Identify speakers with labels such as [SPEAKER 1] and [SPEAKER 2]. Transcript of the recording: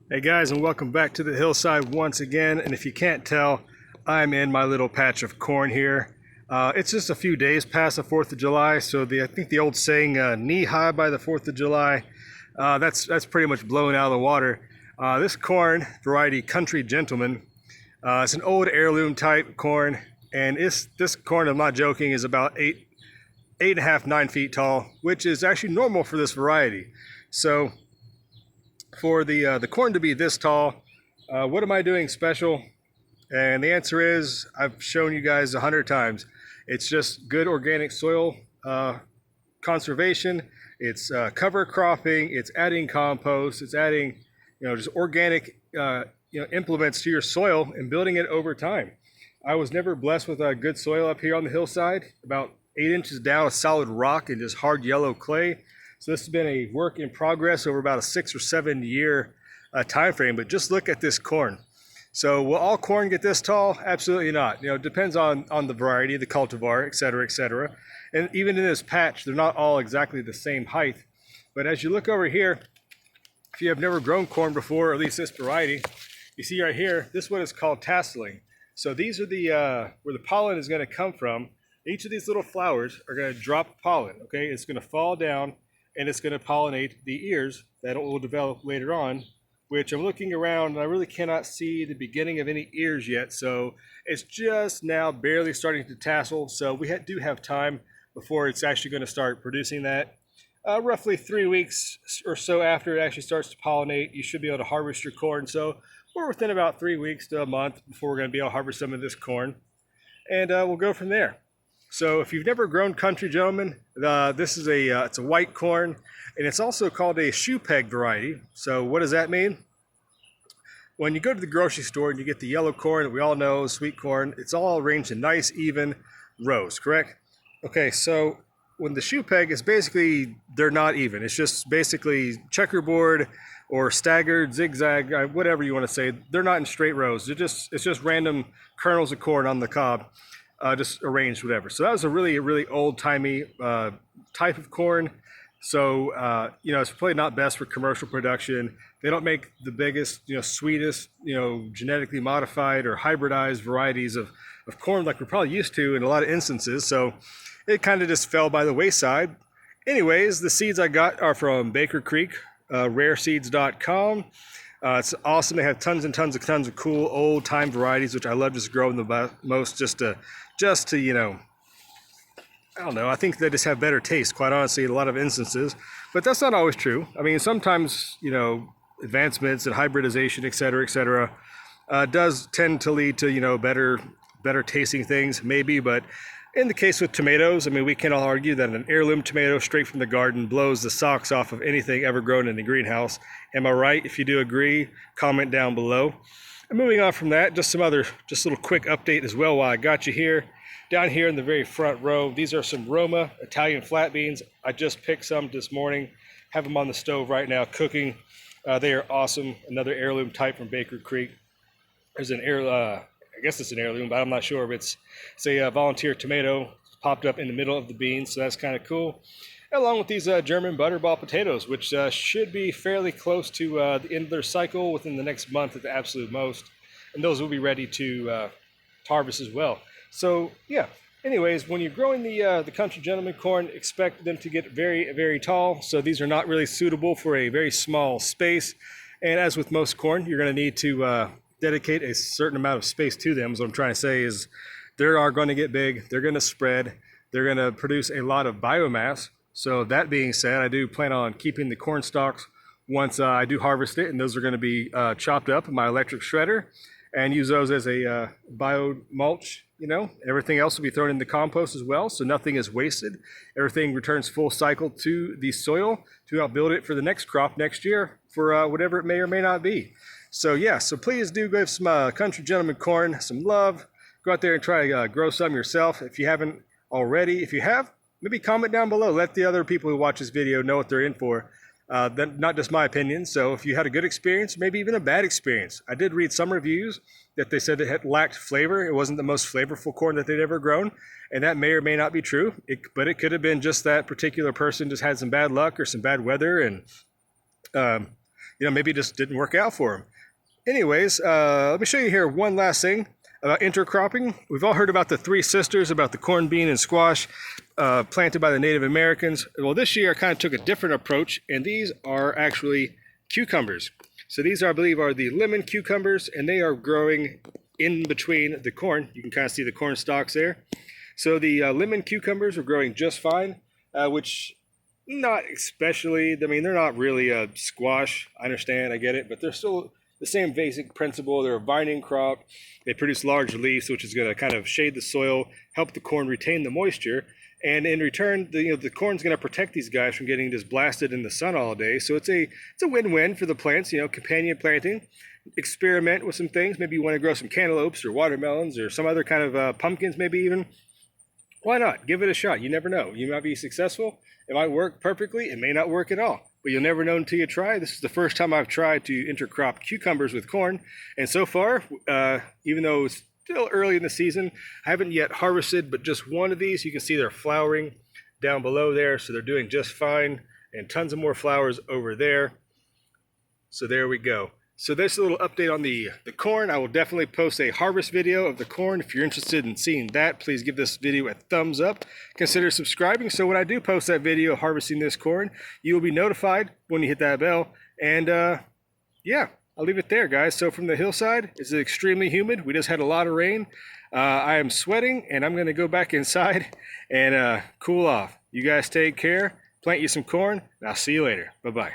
[SPEAKER 1] Hey guys, and welcome back to the Hillside once again. And if you can't tell, I'm in my little patch of corn here. It's just a few days past the 4th of July, so I think the old saying, knee high by the 4th of July, that's pretty much blown out of the water. This corn, variety Country Gentleman, it's an old heirloom type corn, and this corn, I'm not joking, is about 8.5, 9 feet tall, which is actually normal for this variety. So for the corn to be this tall, what am I doing special? And the answer is, I've shown you guys 100 times. It's just good organic soil conservation. It's cover cropping. It's adding compost. It's adding, just organic, implements to your soil and building it over time. I was never blessed with a good soil up here on the hillside. About 8 inches down, a solid rock and just hard yellow clay. So this has been a work in progress over about a 6 or 7 year time frame. But just look at this corn. So will all corn get this tall? Absolutely not. It depends on the variety, the cultivar, et cetera, et cetera. And even in this patch, they're not all exactly the same height. But as you look over here, if you have never grown corn before, or at least this variety, you see right here, this one is called Tasseling. So these are where the pollen is going to come from. Each of these little flowers are going to drop pollen. Okay, it's going to fall down and it's going to pollinate the ears that will develop later on, which I'm looking around and I really cannot see the beginning of any ears yet. So it's just now barely starting to tassel. So we do have time before it's actually going to start producing that. Roughly 3 weeks or so after it actually starts to pollinate, you should be able to harvest your corn. So we're within about 3 weeks to a month before we're going to be able to harvest some of this corn. And we'll go from there. So if you've never grown Country Gentleman, this is it's a white corn, and it's also called a shoe peg variety. So what does that mean? When you go to the grocery store and you get the yellow corn that we all know, sweet corn, it's all arranged in nice, even rows, correct? Okay, so when the shoe peg is basically, they're not even. It's just basically checkerboard or staggered, zigzag, whatever you want to say. They're not in straight rows. It's just random kernels of corn on the cob. Just arranged whatever. So that was a really old-timey type of corn. So it's probably not best for commercial production. They don't make the biggest, sweetest, genetically modified or hybridized varieties of corn like we're probably used to in a lot of instances. So it kind of just fell by the wayside. Anyways, the seeds I got are from Baker Creek, rareseeds.com. It's awesome. They have tons of cool old time varieties, which I love just growing the most just to I don't know. I think they just have better taste, quite honestly, in a lot of instances. But that's not always true. I mean, sometimes, advancements and hybridization, et cetera, does tend to lead to, better tasting things, maybe. But in the case with tomatoes, I mean, we can all argue that an heirloom tomato straight from the garden blows the socks off of anything ever grown in the greenhouse. Am I right? If you do agree, comment down below. And moving on from that, just a little quick update as well while I got you here. Down here in the very front row, these are some Roma Italian flat beans. I just picked some this morning, have them on the stove right now cooking. They are awesome. Another heirloom type from Baker Creek. There's I guess it's an heirloom, but I'm not sure. But it's a volunteer tomato popped up in the middle of the beans, so that's kind of cool. Along with these German butterball potatoes, which should be fairly close to the end of their cycle within the next month at the absolute most. And those will be ready to harvest as well. So yeah, anyways, when you're growing the Country Gentleman corn, expect them to get very tall. So these are not really suitable for a very small space. And as with most corn, you're going to need to dedicate a certain amount of space to them. So what I'm trying to say is they are going to get big. They're going to spread. They're going to produce a lot of biomass. So that being said, I do plan on keeping the corn stalks once I do harvest it, and those are going to be chopped up in my electric shredder and use those as a bio mulch. Everything else will be thrown in the compost as well, so nothing is wasted. Everything returns full cycle to the soil to help build it for the next crop next year for whatever it may or may not be. So yeah, so please do give some Country Gentleman corn some love. Go out there and try to grow some yourself if you haven't already. If you have, maybe comment down below. Let the other people who watch this video know what they're in for. Not just my opinion. So if you had a good experience, maybe even a bad experience. I did read some reviews that they said it had lacked flavor. It wasn't the most flavorful corn that they'd ever grown. And that may or may not be true. But it could have been just that particular person just had some bad luck or some bad weather and maybe it just didn't work out for them. Anyways, let me show you here one last thing about intercropping. We've all heard about the three sisters, about the corn, bean, and squash planted by the Native Americans. Well, this year I kind of took a different approach, and these are actually cucumbers. So these, I believe, are the lemon cucumbers, and they are growing in between the corn. You can kind of see the corn stalks there. So the lemon cucumbers are growing just fine, which not especially, I mean, they're not really a squash. I understand, I get it, but they're still the same basic principle. They're a vining crop. They produce large leaves, which is going to kind of shade the soil, help the corn retain the moisture. And in return, the corn's going to protect these guys from getting just blasted in the sun all day. So it's a win-win for the plants, companion planting. Experiment with some things. Maybe you want to grow some cantaloupes or watermelons or some other kind of pumpkins, maybe even. Why not? Give it a shot. You never know. You might be successful. It might work perfectly. It may not work at all. But you'll never know until you try. This is the first time I've tried to intercrop cucumbers with corn. And so far, even though it's still early in the season, I haven't yet harvested but just one of these. You can see they're flowering down below there. So they're doing just fine. And tons of more flowers over there. So there we go. So there's a little update on the corn. I will definitely post a harvest video of the corn. If you're interested in seeing that, please give this video a thumbs up. Consider subscribing so when I do post that video harvesting this corn, you will be notified when you hit that bell. And yeah, I'll leave it there, guys. So from the hillside, it's extremely humid. We just had a lot of rain. I am sweating, and I'm going to go back inside and cool off. You guys take care. Plant you some corn, and I'll see you later. Bye-bye.